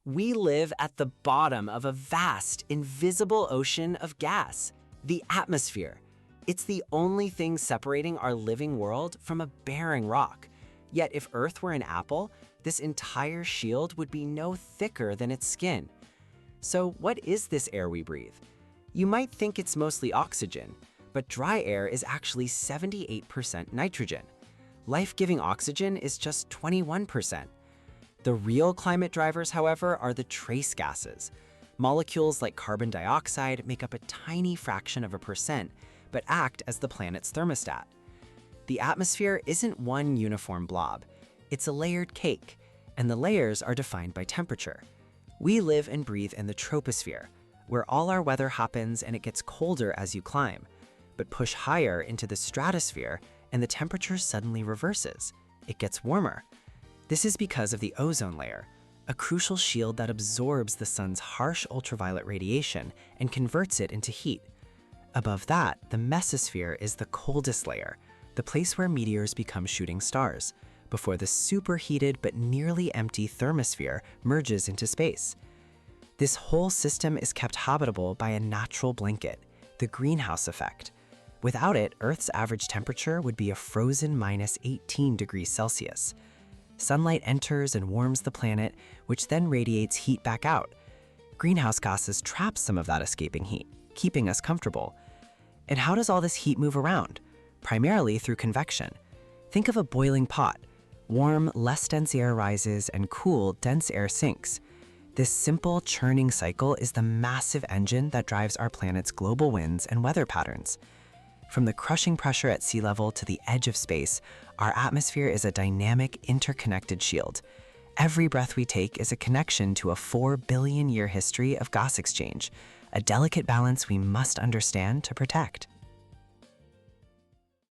We live at the bottom of a vast, invisible ocean of gas, the atmosphere. It's the only thing separating our living world from a barren rock. Yet if Earth were an apple, this entire shield would be no thicker than its skin. So what is this air we breathe? You might think it's mostly oxygen, but dry air is actually 78% nitrogen. Life-giving oxygen is just 21%. The real climate drivers, however, are the trace gases. Molecules like carbon dioxide make up a tiny fraction of a percent, but act as the planet's thermostat. The atmosphere isn't one uniform blob. It's a layered cake, and the layers are defined by temperature. We live and breathe in the troposphere, where all our weather happens and it gets colder as you climb. But push higher into the stratosphere, and the temperature suddenly reverses. It gets warmer. This is because of the ozone layer, a crucial shield that absorbs the sun's harsh ultraviolet radiation and converts it into heat. Above that, the mesosphere is the coldest layer, the place where meteors become shooting stars, before the superheated but nearly empty thermosphere merges into space. This whole system is kept habitable by a natural blanket, the greenhouse effect. Without it, Earth's average temperature would be a frozen -18 degrees Celsius. Sunlight enters and warms the planet, which then radiates heat back out. Greenhouse gases trap some of that escaping heat, keeping us comfortable. And how does all this heat move around? Primarily through convection. Think of a boiling pot. Warm, less dense air rises, and cool, dense air sinks. This simple churning cycle is the massive engine that drives our planet's global winds and weather patterns. From the crushing pressure at sea level to the edge of space, our atmosphere is a dynamic, interconnected shield. Every breath we take is a connection to a 4 billion-year history of gas exchange, a delicate balance we must understand to protect.